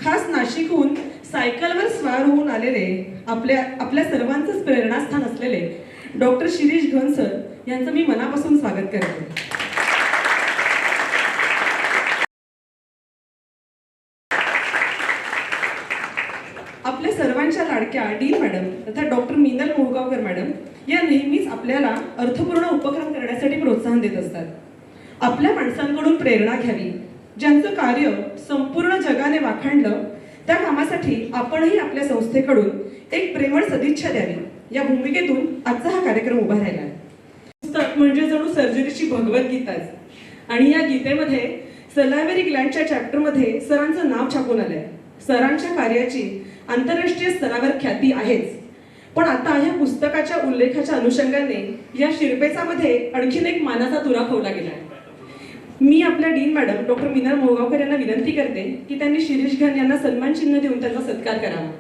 खास नाशिकहून सायकलवर स्वार होऊन आलेले आपल्या सर्वांचंच प्रेरणास्थान असलेले डॉक्टर शिरीष घन सर यांचं मी मनापासून स्वागत करते. आपल्या सर्वांच्या लाडक्या डीन मॅडम तथा डॉक्टर मीनल मोहगावकर मॅडम या नेहमीच आपल्याला अर्थपूर्ण उपक्रम करण्यासाठी प्रोत्साहन देत असतात. आपल्या माणसांकडून प्रेरणा घ्यावी, ज्यांचं कार्य संपूर्ण जगाने वाखाणलं त्या कामासाठी आपणही आपल्या संस्थेकडून एक प्रेमळ सदिच्छा द्यावी, या भूमिकेतून आजचा हा कार्यक्रम उभा राहिला आहे. पुस्तक म्हणजे जणू सर्जरीची भगवद्गीताच, आणि या गीतेमध्ये सलायवरी ग्लँडच्या चॅप्टरमध्ये सरांचं नाव छापून आलंय. सरांच्या कार्याची आंतरराष्ट्रीय स्तरावर ख्याती आहेच, पण आता या पुस्तकाच्या उल्लेखाच्या अनुषंगाने या शिरपेचामध्ये आणखीन एक मानाचा तुरा खोवला गेलाय. मी आपल्या dean madam doctor Meenal Mohgaonkar यांना विनंती करते की त्यांनी शिरीष घन यांना सन्मान चिन्ह देऊन त्यांचा सत्कार करावा.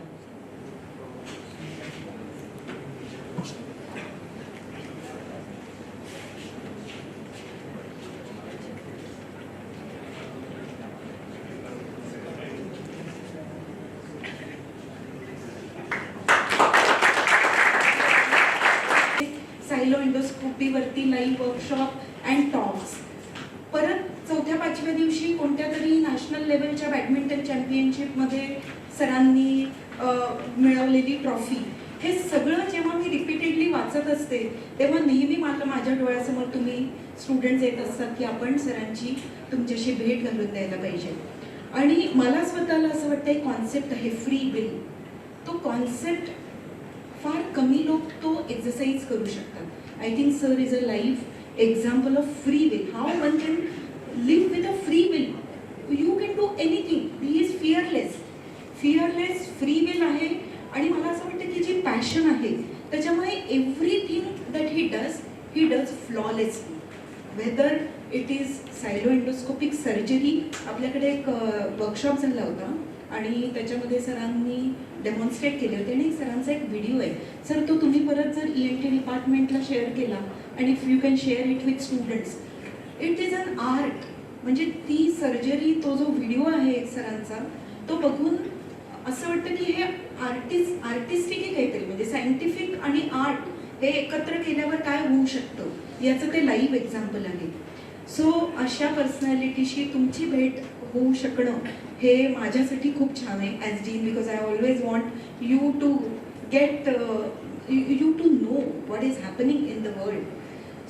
सायलो एंडोस्कोपीवरती लाईव्ह वर्कशॉप अँड टॉक्स. परत 4-5व्या दिवशी कोणत्या तरी नॅशनल लेवलच्या बॅडमिंटन चॅम्पियनशिपमध्ये सरांनी मिळवलेली ट्रॉफी. हे सगळं जेव्हा मी रिपीटेडली वाचत असते तेव्हा नेहमी माझ्या डोळ्यासमोर तुम्ही स्टुडंट्स येत असतात की आपण सरांची तुमच्याशी भेट घालून द्यायला पाहिजे. आणि मला स्वतःला असं वाटतं एक कॉन्सेप्ट आहे फ्री विल. तो कॉन्सेप्ट फार कमी लोक तो एक्सरसाइज करू शकतात. I think sir is a live example of free will, how one can live with a free will. You can do anything. He is fearless. Free will आहे. आणि मला असं वाटतं की जी पॅशन आहे त्याच्यामुळे everything that he does flawlessly. Whether it is sialo endoscopic surgery. आपल्याकडे एक वर्कशॉप झाला होता आणि त्याच्यामध्ये सरांनी डेमॉन्स्ट्रेट केले होते आणि सरांचा एक व्हिडिओ आहे. सर तो तुम्ही परत जर ENT डिपार्टमेंटला शेअर केला आणि if you can share it with students, it is an art. म्हणजे ती सर्जरी, तो जो व्हिडिओ आहे सरांचा, तो बघून असं वाटतं की हे आर्टिस्टिक आहे काहीतरी, म्हणजे सायंटिफिक आणि आर्ट हे एकत्र केल्यावर काय होऊ शकतं याचं ते लाईव्ह एक्झाम्पल आहे. सो अशा पर्सनॅलिटीशी तुमची भेट होऊ शकणं हे माझ्यासाठी खूप छान आहे as dean, because I always want you to get you to know what is happening in the world.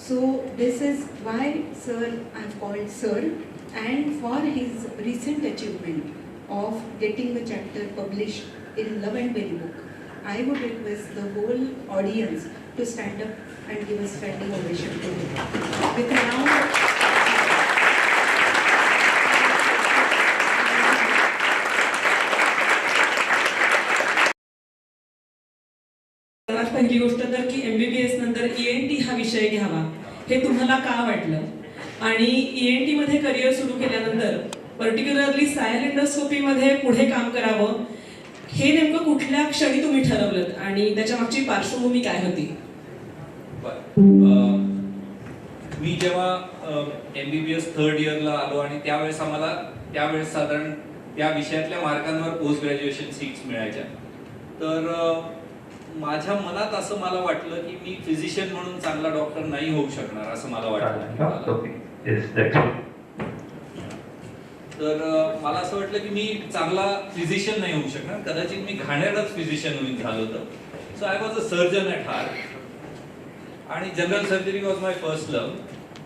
So this is why sir, I have called sir, and for his recent achievement of getting the chapter published in Love and Berry book, I would request the whole audience to stand up and give a standing ovation to him. With a round पहिली गोष्ट तर की MBBS नंतर ENT हा विषय घ्यावा हे तुम्हाला का वाटलं, आणि ENT मध्ये करिअर सुरू केल्यानंतर पर्टिक्युलरली सायल एंडोस्कोपीमध्ये पुढे काम करावं हे नेमकं कुठल्या क्षणी तुम्ही ठरवलं आणि त्याच्या मागची पार्श्वभूमी काय होती? मी जेव्हा MBBS थर्ड इयरला आलो आणि त्यावेळेस साधारण त्या विषयातल्या मार्कांवर पोस्ट ग्रॅज्युएशन सीट्स मिळायच्या, तर माझ्या मनात असं मला वाटलं की मी फिजिशियन म्हणून चांगला डॉक्टर नाही होऊ शकणार असं मला वाटलं. तर मला असं वाटलं की मी चांगला फिजिशियन नाही होऊ शकणार, कदाचित मी घाणेरडाच फिजिशियन होईल झालो होतं. So I was a surgeon at heart आणि general surgery was my first love.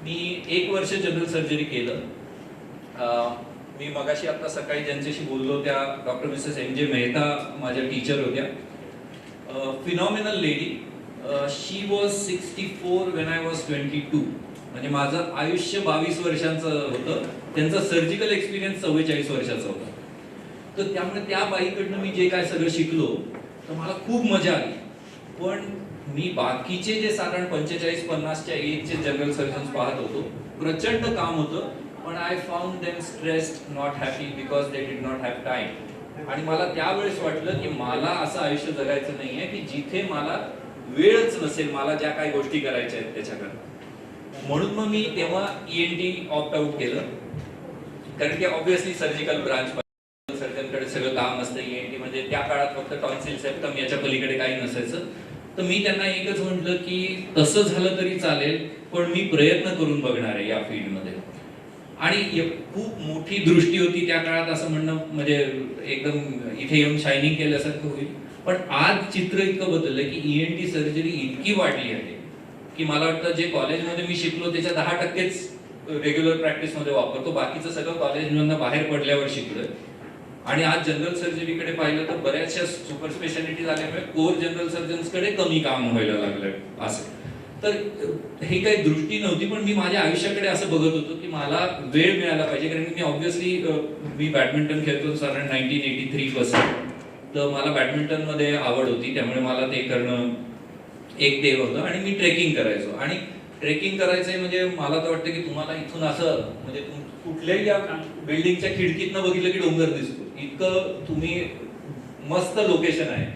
मी 1 वर्ष जनरल सर्जरी केलं. मी मगाशी आता सकाळी ज्यांच्याशी बोललो त्या डॉक्टर मिसेस MJ मेहता माझ्या टीचर होत्या. Phenomenal lady. She was 64 when I was 22. म्हणजे माझं आयुष्य 22 वर्षांचं होतं, त्यांचा सर्जिकल एक्सपिरियन्स 44 वर्षाचा होता. तर त्यामुळे त्या बाईकडनं मी जे काय सगळं शिकलो तर मला खूप मजा आली. पण मी बाकीचे जे साधारण 45-50च्या एजचे जनरल सर्जन्स पाहत होतो, प्रचंड काम होतं, पण I found them stressed, not happy because they did not have time. आणि मला त्यावेळेस वाटलं की मला असं आयुष्य जगायचं नाहीये की जिथे मला वेळच नसेल मला ज्या काही गोष्टी करायच्या आहेत त्याच्याकडे. म्हणून मग मी तेव्हा ENT ऑप्ट आउट केलं, कारण की ऑब्व्हियसली सर्जिकल ब्रांच सर्जनकडे सगळं काम काम असतं ENT मध्ये. त्या काळात फक्त टॉन्सिल सेप्टम, याच्या पलीकडे काही नसायचं. तर मी त्यांना एकच म्हटलं की तसं झालं तरी चालेल, पण मी प्रयत्न करून बघणार आहे या फील्डमध्ये. आणि खूप मोठी दृष्टी होती त्या काळात, असं म्हणणं म्हणजे एकदम इथे येऊन शायनिंग केल्यासारखं होईल. पण आज चित्र इतकं बदललं की ENT सर्जरी इतकी वाढली आहे की मला वाटतं जे कॉलेजमध्ये मी शिकलो त्याच्या 10%च रेग्युलर प्रॅक्टिसमध्ये वापरतो, बाकीचं सगळं कॉलेजमधनं बाहेर पडल्यावर शिकलोय. आणि आज जनरल सर्जरीकडे पाहिलं तर बऱ्याचशा सुपर स्पेशालिटी झाल्यामुळे कोर जनरल सर्जन्सकडे कमी काम व्हायला लागलंय असं. तर हे काही दृष्टी नव्हती, पण मी माझ्या आयुष्याकडे असं बघत होतो की मला वेळ मिळाला पाहिजे, कारण की मी ऑब्व्हियसली मी बॅडमिंटन खेळतो साधारण 1983 पासून. तर मला बॅडमिंटन मध्ये आवड होती, त्यामुळे मला ते करणं एक ते होतं. आणि मी ट्रेकिंग करायचो. आणि ट्रेकिंग करायचंय म्हणजे मला तर वाटतं की तुम्हाला इथून असं म्हणजे कुठल्याही या बिल्डिंगच्या खिडकीतनं बघितलं की डोंगर दिसतो, इतकं तुम्ही मस्त लोकेशन आहे.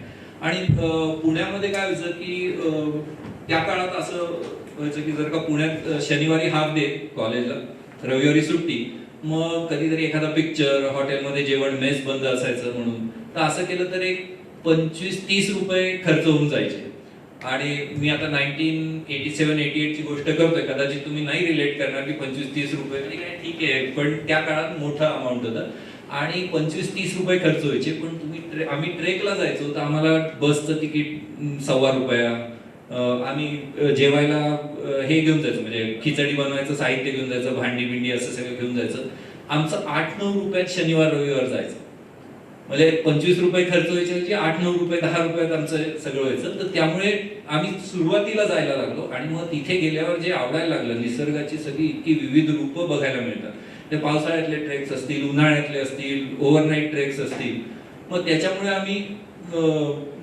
आणि पुण्यामध्ये काय व्हायचं की त्या काळात असं व्हायचं की जर का पुण्यात शनिवारी हाफ डे कॉलेजला, रविवारी सुट्टी, मग कधीतरी एखादा पिक्चर, हॉटेलमध्ये जेवण, मेस बंद असायचं म्हणून, तर असं केलं तर एक 25-30 रुपये खर्च होऊन जायचे. आणि मी आता 1987-88 ची गोष्ट करतोय, कदाचित तुम्ही नाही रिलेट करणार की 25-30 रुपये म्हणजे काय ठीक आहे, पण त्या काळात मोठा अमाऊंट होता. आणि 25-30 रुपये खर्च व्हायचे. पण आम्ही ट्रेकला जायचो तर आम्हाला बसचं तिकीट ₹1.25. आम्ही जेवायला हे घेऊन जायचो, म्हणजे खिचडी बनवायचं साहित्य घेऊन जायचं, भांडी बिंडी असं सगळं घेऊन जायचं. आमचं 8-9 रुपयात शनिवार रविवार जायचं. म्हणजे 25 रुपये खर्च व्हायचे, 8-9 रुपये 10 रुपयात आमचं सगळं व्हायचं. तर त्यामुळे आम्ही सुरुवातीला जायला लागलो. आणि मग तिथे गेल्यावर जे आवडायला लागलं, निसर्गाची सगळी इतकी विविध रूपं बघायला मिळतात. ते पावसाळ्यातले ट्रेक्स असतील, उन्हाळ्यातले असतील, ओव्हरनाईट ट्रेक्स असतील. मग त्याच्यामुळे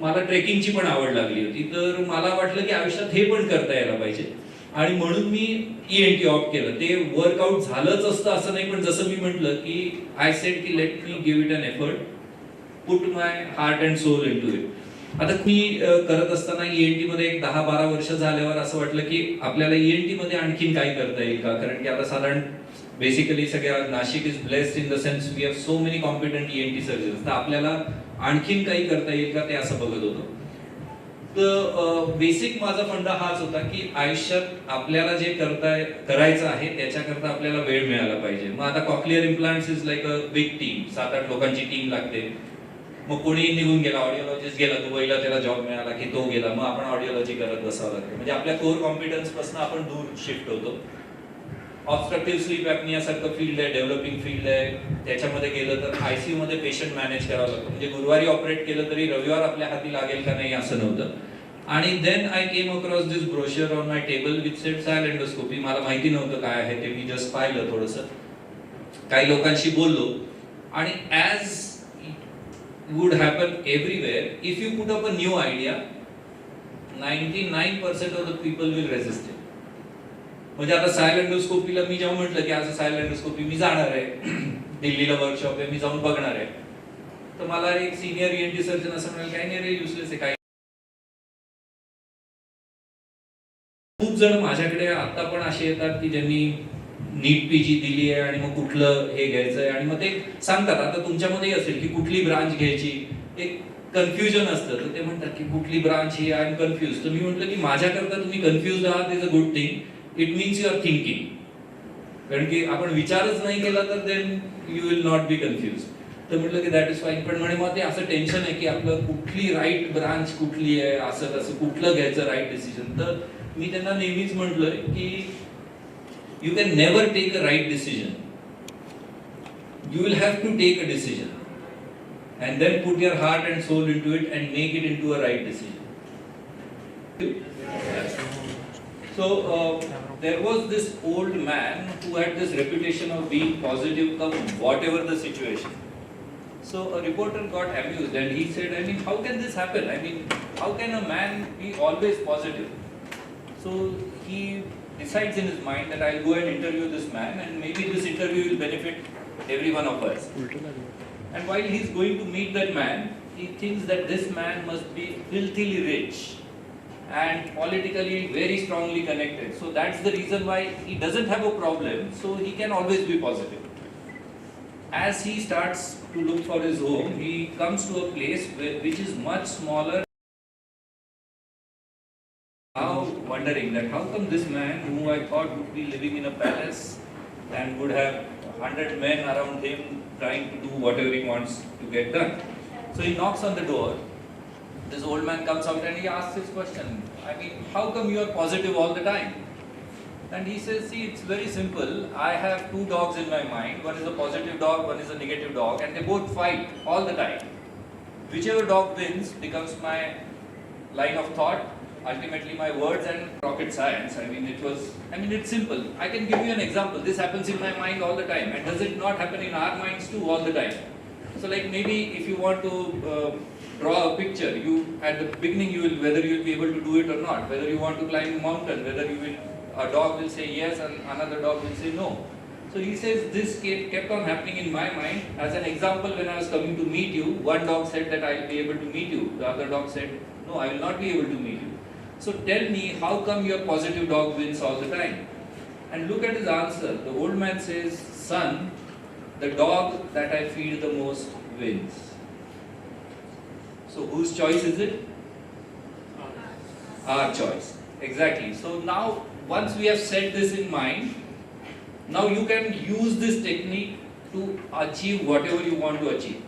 मला ट्रेकिंगची पण आवड लागली होती. तर मला वाटलं की आयुष्यात हे पण करता यायला पाहिजे. आणि म्हणून मी ENT ऑप्ट केलं. ते वर्कआउट झालंच असतं असं नाही, पण जसं मी म्हटलं की आय सेड की let me give it an effort, put my heart and soul into it. आता मी करत असताना ENT मध्ये एक 10-12 वर्ष झाल्यावर असं वाटलं की आपल्याला ENT मध्ये आणखीन काही करता येईल का, कारण की आता साधारण बेसिकली सगळ्या Nashik is blessed in the sense we have so many competent ENT surgeons. तर आपल्याला आणखीन काही करता येईल का ते असं बघत होतो. तर बेसिक माझा फंडा हाच होता की आयुष्यात आपल्याला जे करायचं आहे त्याच्याकरता आपल्याला वेळ मिळाला पाहिजे. मग आता cochlear implants is like a big team, 7-8 लोकांची टीम लागते. मग कोणी निघून गेला, ऑडिओलॉजिस्ट गेला दुबईला, त्याला जॉब मिळाला की तो गेला, मग आपण ऑडिओलॉजी करत बसावं लागतं. म्हणजे आपल्या कोर कॉम्पिटन्स पासून आपण दूर शिफ्ट होतो. ऑब्स्ट्रक्टिव्ह स्लीप ॲपनिया सारखं फील्ड आहे, डेव्हलपिंग फील्ड आहे. त्याच्यामध्ये गेलं तर ICU मध्ये पेशंट मॅनेज करावं लागतं. म्हणजे गुरुवारी ऑपरेट केलं तरी रविवार आपल्या हाती लागेल का नाही असं नव्हतं. आणि then I came across this brochure on my table with said silent endoscopy. मला माहिती नव्हतं काय आहे ते, मी जस्ट पाहिलं थोडंसं, काही लोकांशी बोललो. आणि as would happen everywhere, if you put up a new idea, 99% of the people will resist it. म्हणजे आता सायलेंट एंडोस्कोपीला मी जेव्हा म्हटलं की असं सायलेंट एंडोस्कोपी मी जाणार आहे, दिल्लीला वर्कशॉप आहे, मी जाऊन बघणार आहे, तर मला एक सिनियर ENT सर्जन असं म्हणाल काय नाही रे, युजलेस आहे काय. खूप जण माझ्याकडे आता पण असे येतात की ज्यांनी नीट PG दिली आहे आणि मग कुठलं हे घ्यायचंय, आणि मग ते सांगतात आता तुमच्यामध्ये असेल की कुठली ब्रांच घ्यायची, एक कन्फ्युजन असतं. तर ते म्हणतात की कुठली ब्रांच ही, आय एम कन्फ्युज. तर मी म्हटलं की माझ्याकरता तुम्ही कन्फ्युज आहात is a good thing, it means you are thinking. कारण की आपण विचारच नाही केला तर then you will not be confuse. तर म्हटलं की दॅट इज फाईन. पण म्हणे मग ते असं टेन्शन आहे की आपलं कुठली राईट ब्रांच कुठली आहे, असं तसं कुठलं घ्यायचं राईट डिसिजन. तर मी त्यांना नेहमीच म्हटलंय की you can never take a right decision. You will have to take a decision and then put your heart and soul into it and make it into a right decision. So there was this old man who had this reputation of being positive come whatever the situation. So a reporter got amused and he said, I mean, how can this happen? I mean, how can a man be always positive? So he decides in his mind that I'll go and interview this man and maybe this interview will benefit every one of us. And while he's going to meet that man, he thinks that this man must be filthily rich and politically very strongly connected. So that's the reason why he doesn't have a problem. So he can always be positive. as he starts to look for his home, he comes to a place which is much smaller. Now wondering that how come this man, who I thought would be living in a palace and would have 100 men around him trying to do whatever he wants to get done. So he knocks on the door. This old man comes out and he asks his question. I mean, how come you are positive all the time? And he says, see, it's very simple. I have two dogs in my mind. One is a positive dog, one is a negative dog, and they both fight all the time. Whichever dog wins becomes my line of thought, ultimately my words and rocket science. It's simple. I can give you an example. This happens in my mind all the time. And does it not happen in our minds too all the time? So like maybe if you want to draw a picture, at the beginning whether you will be able to do it or not, whether you want to climb a mountain, a dog will say yes and another dog will say no. So he says this kept on happening in my mind. As an example, when I was coming to meet you, one dog said that I will be able to meet you. The other dog said, no, I will not be able to meet you. So tell me, how come your positive dog wins all the time? And look at his answer. The old man says, son, the dog that I feed the most wins. So whose choice is it? Our choice. Exactly. So now, once we have set this in mind, now you can use this technique to achieve whatever you want to achieve.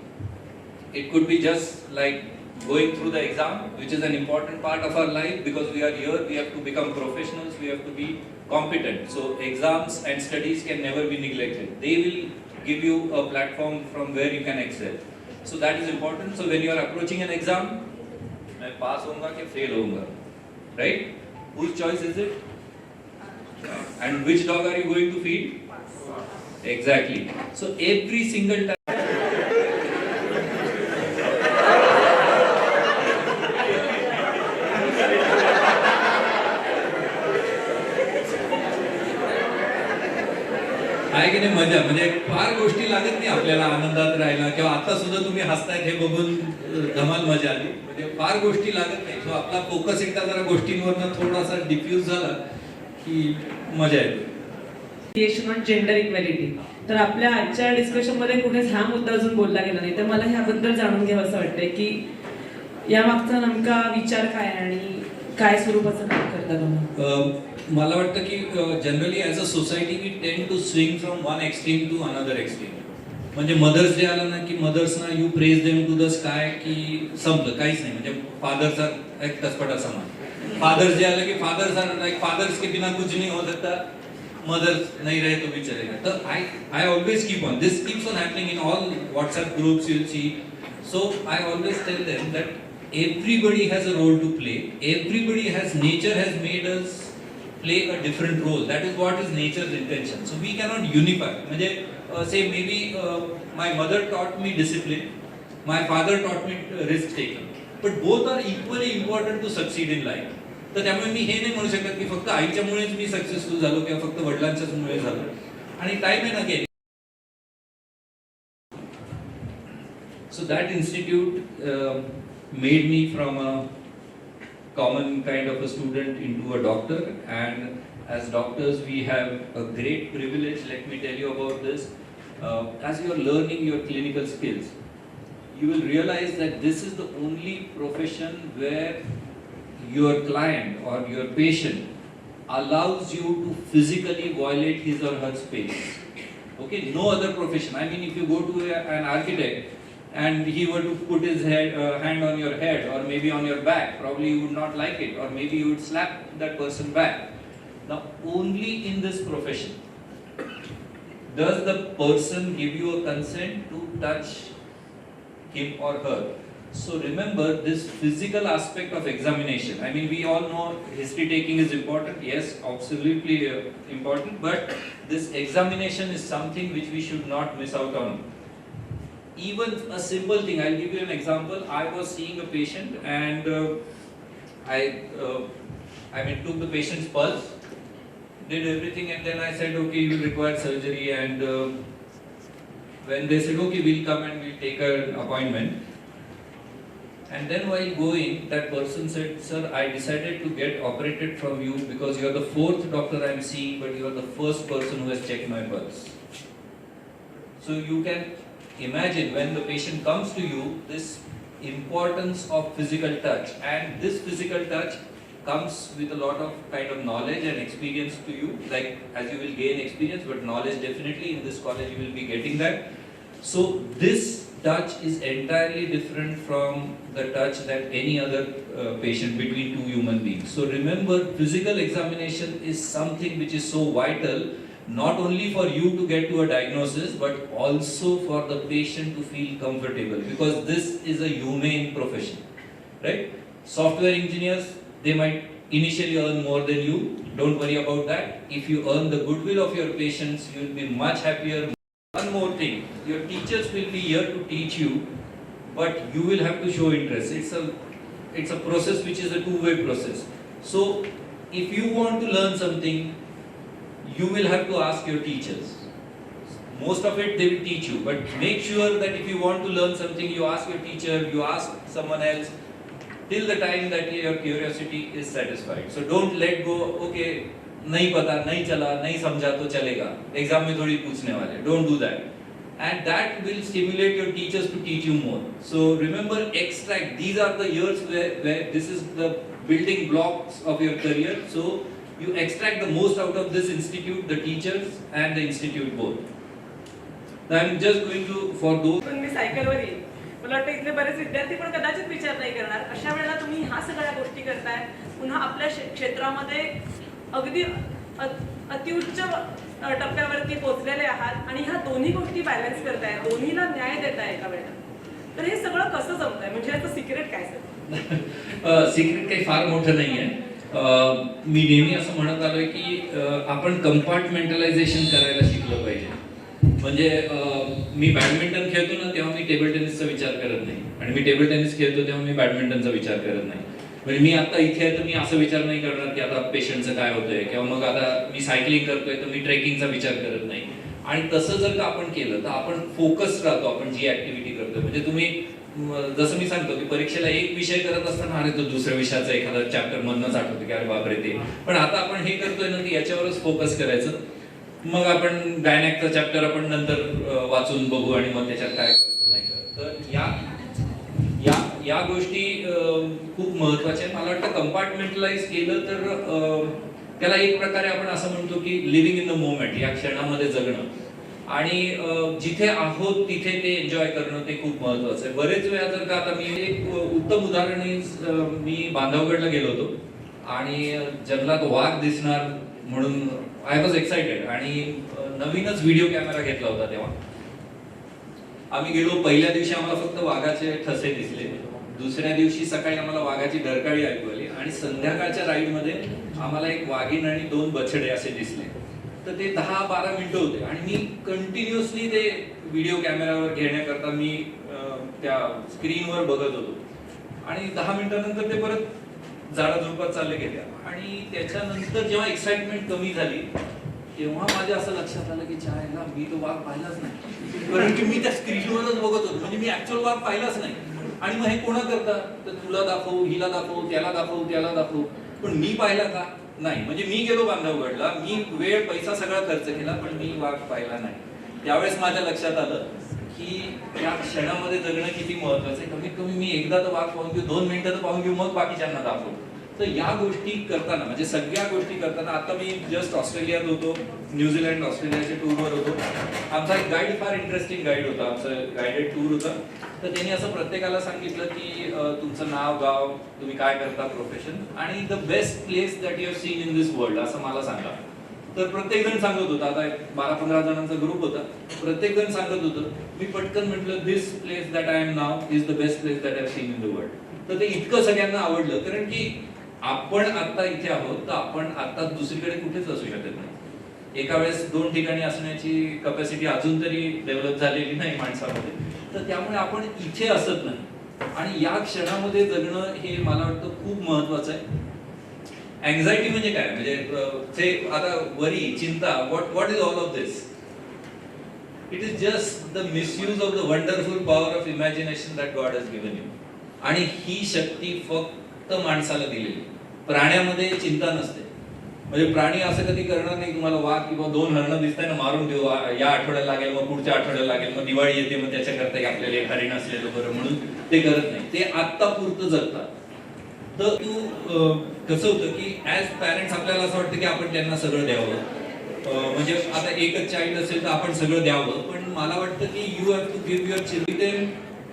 It could be just like going through the exam, which is an important part of our life, because we are here, we have to become professionals, we have to be competent. So exams and studies can never be neglected. They will give you a platform from where you can excel. So that is important. So when you are approaching an exam, मैं pass होऊंगा कि fail होऊंगा, right? Whose choice is it? And which dog are you going to feed? Exactly. So every single time. आहे की नाही मजा, म्हणजे फार गोष्टी लागत नाही आपल्याला आनंदात राहायला, किंवा आता सुद्धा तुम्ही हसतायत हे बघून धमाल मजा आली. म्हणजे फार गोष्टी लागत नाही. सो आपला फोकस एकदा जरा गोष्टींवरनं थोडासा डिफ्यूज झाला की मजा येते. On gender equality. तर आपल्या आजच्या डिस्कशन मध्ये कुठेच हा मुद्दा अजून बोलला गेला नाही. तर मला ह्याबद्दल जाणून घ्यावं असं वाटतंय की यामागचा नेमका विचार काय आणि काय स्वरूपाचं काम करता तुम्ही? मला वाटतं की generally as a society we tend to swing from one extreme to another extreme. म्हणजे मदर्स डे आला ना की मदर्सना you praise them to the sky की संपलं, काहीच नाही. म्हणजे फादरचा एक कसपटा समान. फादर्स डे आला की फादर्स आर लाईक फादर्स के बिना कुछ नहीं हो सकता, मदर्स नहीं रहे तो भी चलेगा. तर I always keep on, this keeps on happening in all WhatsApp groups you'll see. So I always tell them that everybody has a role to play. Nature has made us play a different role. That is what is nature's intention. So we cannot unify. म्हणजे say maybe my mother taught me discipline, my father taught me risk taking, but both are equally important to succeed in life. तर त्यामुळे मी हे नाही म्हणू शकत की फक्त आईच्यामुळेच मी successful झालो किंवा फक्त वडिलांच्याच मुळे झालो. आणि टाइम आहे ना की so that institute made me from a common kind of a student into a doctor, and as doctors we have a great privilege. Let me tell you about this. As you are learning your clinical skills, you will realize that this is the only profession where your client or your patient allows you to physically violate his or her space. Okay, no other profession. I mean, if you go to an architect and he were to put his hand on your head or maybe on your back, probably you would not like it, or maybe you would slap that person back. Now, only in this profession does the person give you a consent to touch him or her. So remember this physical aspect of examination. I mean, we all know history taking is important. Yes, absolutely important. But this examination is something which we should not miss out on. Even a simple thing, I'll give you an example. I was seeing a patient and I took the patient's pulse, did everything, and then I said, okay, you require surgery. And when they said, okay, we'll come and we'll take an appointment. And then while going, that person said, sir, I decided to get operated from you because you are the fourth doctor I'm seeing, but you are the first person who has checked my pulse. So you can imagine when the patient comes to you, this importance of physical touch, and this physical touch comes with a lot of kind of knowledge and experience to you, like as you will gain experience, but knowledge definitely in this college you will be getting that. So this touch is entirely different from the touch that any other patient between two human beings. So remember, physical examination is something which is so vital, not only for you to get to a diagnosis, but also for the patient to feel comfortable, because this is a humane profession, right? Software engineers, they might initially earn more than you. Don't worry about that. If you earn the goodwill of your patients, you will be much happier. One more thing, your teachers will be here to teach you, but you will have to show interest. It's a process which is a two-way process. So if you want to learn something, you will have to ask your teachers. Most of it they will teach you, but make sure that if you want to learn something, you ask your teacher, you ask someone else, till the time that your curiosity is satisfied. So don't let go, okay, नहीं पता, नहीं चला, नहीं समझा तो चलेगा, exam में थोड़ी पूछने वाले, don't do that. And that will stimulate your teachers to teach you more. So remember, extract, these are the years where this is the building blocks of your career. So you extract the most out of this institute, the teachers and the institute both. Now I'm just going to, for those. पण मी सायकलवर येईल. मला वाटतं इथले बरेच विद्यार्थी पण कदाचित विचार नाही करणार. अशा वेळेला तुम्ही ह्या सगळ्या गोष्टी करताय, पुन्हा आपल्या क्षेत्रामध्ये अगदी अतिउच्च टप्प्यावरती पोहोचलेले आहात आणि ह्या दोन्ही गोष्टी बॅलन्स करताय, दोन्हीला न्याय देताय एका वेळेला. तर हे सगळं कसं जमतंय, म्हणजे याचं सिक्रेट काय सर? सिक्रेट काही फार मोठं नाही आहे. मी नेहमी असं म्हणत आलोय की आपण कंपार्टमेंटलायझेशन करायला शिकलं पाहिजे. म्हणजे मी बॅडमिंटन खेळतो ना, तेव्हा मी टेबल टेनिसचा विचार करत नाही, आणि मी टेबल टेनिस खेळतो तेव्हा मी बॅडमिंटनचा विचार करत नाही. म्हणजे मी आता इथे आहे तर मी असं विचार नाही करणार की आता पेशंटचं काय होतंय, किंवा मग आता मी सायकलिंग करतोय तर मी ट्रेकिंगचा विचार करत नाही. आणि तसं जर का आपण केलं तर आपण फोकस राहतो, आपण जी ऍक्टिव्हिटी करतोय. म्हणजे तुम्ही जसं मी सांगतो की परीक्षेला एक विषय करत असताना अरे तो दुसऱ्या विषयाचा एखादा चॅप्टर मधनच आठवतो की अरे बापरे ते, पण आता आपण हे करतोय ना की याच्यावरच फोकस करायचं. मग आपण गायनॅकचा चॅप्टर आपण नंतर वाचून बघू आणि मग त्याच्यात काय कळतं नाही कळत. तर या गोष्टी खूप महत्वाच्या आहेत. मला वाटतं कंपार्टमेंटलाइज केलं तर त्याला एक प्रकारे आपण असं म्हणतो की लिव्हिंग इन द मोमेंट, या क्षणामध्ये जगणं, आणि जिथे आहोत तिथे ते एन्जॉय करणं ते खूप महत्वाचं आहे. बरेच वेळा जर का, आता मी एक उत्तम उदाहरण, मी बांधवगडला गेलो होतो आणि जंगलात वाघ दिसणार म्हणून आय वॉज एक्साइटेड, आणि नवीनच व्हिडिओ कॅमेरा घेतला होता. तेव्हा आम्ही गेलो. पहिल्या दिवशी आम्हाला फक्त वाघाचे ठसे दिसले, दुसऱ्या दिवशी सकाळी आम्हाला वाघाची डरकाळी ऐकू आली, आणि संध्याकाळच्या राईड मध्ये आम्हाला एक वाघीण आणि 2 बछडे असे दिसले. तर ते 10-12 मिनिटं होते, आणि मी कंटिन्युअसली ते व्हिडिओ कॅमेरावर घेण्याकरता मी त्या स्क्रीनवर बघत होतो, आणि 10 मिनिटानंतर ते परत झाडाझुडपात चालले गेले. आणि त्याच्यानंतर जेव्हा एक्साइटमेंट कमी झाली तेव्हा माझ्या असं लक्षात आलं की चायला मी तो वाघ पाहिलाच नाही, कारण की मी त्या स्क्रीनवरच बघत होतो, म्हणजे मी ऍक्च्युअल वाघ पाहिलाच नाही. आणि मग हे कोणा करता, तर तुला दाखव, हिला दाखव, त्याला दाखव, त्याला दाखव, पण मी पाहिला का नाही. म्हणजे मी गेलो बांधवगडला, मी वेळ पैसा सगळा खर्च केला, पण मी वाघ पाहिला नाही. त्यावेळेस माझ्या लक्षात आलं की या क्षणामध्ये जगणं किती महत्वाचं आहे. कमीत कमी मी एकदा तर वाघ पाहून घेऊ, 2 मिनिटं तर पाहून घेऊ, मग बाकीच्यांना दाखवू. तर या गोष्टी करताना, म्हणजे सगळ्या गोष्टी करताना, आता मी जस्ट ऑस्ट्रेलियात होतो, न्यूझीलंड ऑस्ट्रेलियाच्या टूरवर होतो. आमचा एक गाईड, फार इंटरेस्टिंग गाईड होता, आमचं गायडेड टूर होता. तर त्यांनी असं प्रत्येकाला सांगितलं की तुमचं नाव, गाव, तुम्ही काय करता, प्रोफेशन, आणि the best place that you have seen in this world असं मला सांगा. तर प्रत्येक जण सांगत होता. आता 12-15 जणांचा ग्रुप होता, प्रत्येक जण सांगत होतं. मी पटकन म्हटलं this place that I am now is the best place that I have seen in the world. तर ते इतकं सगळ्यांना आवडलं, कारण की आपण आता इथे आहोत तर आपण आता दुसरीकडे कुठेच असू शकत नाही. एका वेळेस 2 ठिकाणी असण्याची कॅपॅसिटी अजून तरी डेव्हलप झालेली नाही माणसामध्ये. तर त्यामुळे आपण इथे असत नाही, आणि या क्षणामध्ये जगणं हे मला वाटतं खूप महत्वाचं आहे. अँझायटी म्हणजे काय, म्हणजे आता वरी, चिंता, what is all of this? It is just the misuse of the wonderful power of imagination that God has given you. आणि ही शक्ती फक्त माणसाला दिलेली. प्राण्यामध्ये चिंता नसते, म्हणजे प्राणी असं कधी करणार नाही तुम्हाला वाघ किंवा 2 हरणं दिसताय ना मारून देऊ या आठवड्याला लागेल मग पुढच्या आठवड्याला लागेल मग दिवाळी येते मग त्याच्याकरता आपल्याला एक हरिण असलेलं बरं म्हणून ते करत नाही ते आत्ता पुरतं जगतात तर कसं होतं की ऍज पॅरेंट्स आपल्याला असं वाटतं की आपण त्यांना सगळं द्यावं म्हणजे आता एकच चाइल्ड असेल तर आपण सगळं द्यावं पण मला वाटतं की you have to give your children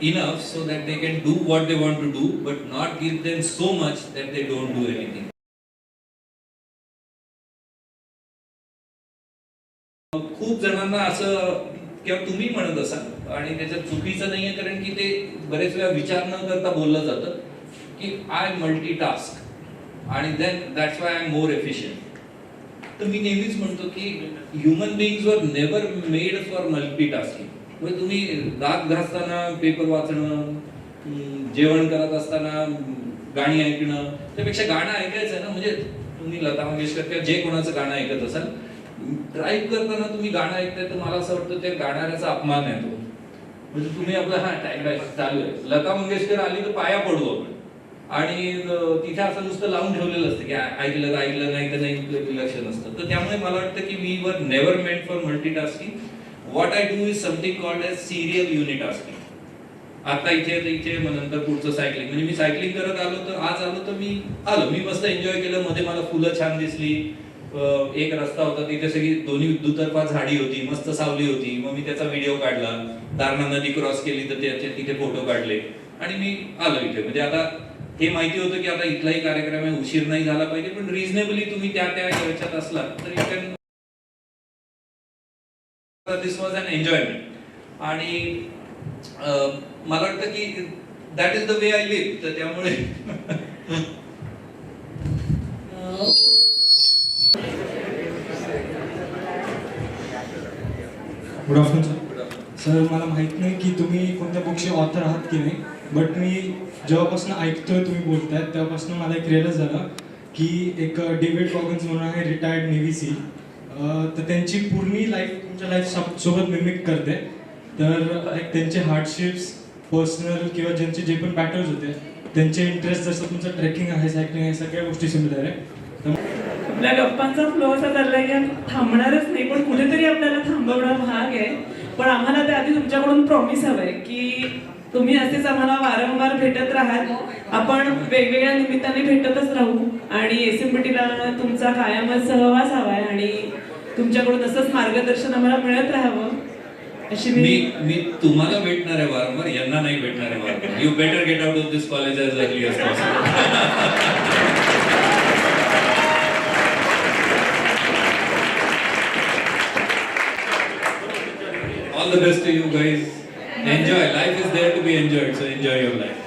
enough so that they can do what they want to do but not give them so much that they don't do anything. खूप जणांना असं किंवा तुम्ही म्हणत असाल आणि त्याच्यात चुकीचं नाहीये कारण की ते बरेच वेळा विचार न करता बोललं जातं की आय मल्टीटास्क आणि then that's why I am more efficient तर मी नेहमीच म्हणतो की human beings were never made for multitasking म्हणजे तुम्ही दात घासताना पेपर वाचणं जेवण करत असताना गाणी ऐकणं त्यापेक्षा गाणं ऐकायचं ना म्हणजे तुम्ही लता मंगेशकर किंवा जे कोणाचं गाणं ऐकत असाल ड्राईव्ह करताना तुम्ही गाणं ऐकताय तर मला असं वाटतं त्या गाणाऱ्याचा अपमान आहे तो म्हणजे तुम्ही आपला हा टाइम चालू आहे लता मंगेशकर आली तर पाया पडू आपण आणि तिथे असं नुसतं लावून ठेवलेलं असतं की ऐकलं नाही तर नाही लक्ष नसतं तर त्यामुळे मला वाटतं की we were never meant for multitasking What I do is something called as serial unitasking. आता इथे मग नंतर पुढचं सायकलिंग म्हणजे मी सायकलिंग करत आलो तर आज आलो तर मी मस्त एन्जॉय केलं मध्ये मला फुलं छान दिसली एक रस्ता होता तिथे सगळी दोन्ही दुतर्फा झाडी होती मस्त सावली होती मग मी त्याचा व्हिडिओ काढला दारणा नदी क्रॉस केली तर त्याचे तिथे फोटो काढले आणि मी आलो इथे म्हणजे आता हे माहिती होतं की आता इथलाही कार्यक्रम आहे उशीर नाही झाला पाहिजे पण रिझनेबली तुम्ही त्या याच्यात असला तर you can this was an enjoyment आणि मला वाटतं की that is the way I live तर त्यामुळे गुड आफ्टरनून सर मला माहित नाही की तुम्ही कोणत्या बुकचे ऑथर आहात की नाही बट मी जेव्हापासून ऐकतोय तुम्ही बोलताय तेव्हापासून मला एक रिअलाइज झालं की एक डेव्हिड गॉगन्स म्हणून आहे रिटायर्ड नेव्ही सील तर त्यांची पूर्ण लाईफ तुमच्या लाईफ सोबत मिमिक करते तर लाईक त्यांचे हार्डशिप्स पर्सनल किंवा ज्यांचे जे पण पॅटर्न्स होते त्यांचे इंटरेस्ट जसं तुमचं ट्रेकिंग आहे सायकलिंग आहे सगळ्या गोष्टी सिमिलर आहे आपल्या गप्पांचा फ्लो असा चाललाय की थांबणारच नाही पण कुठेतरी आपल्याला थांबवणं भाग आहे पण आम्हाला त्याआधी तुमच्याकडून प्रॉमिस हवंय की तुम्ही असेच आम्हाला वारंवार भेटत राहाल आपण वेगवेगळ्या निमित्ताने भेटतच राहू आणि एसएमबीटीला तुमचा कायमच सहवास हवाय आणि तुमच्याकडून असंच मार्गदर्शन आम्हाला मिळत राहावं अशी मी तुम्हाला भेटणार आहे वारंवार यांना नाही भेटणार आहे वारंवार you better get out of this college as early as possible all the best to you guys enjoy life is there to be enjoyed so enjoy your life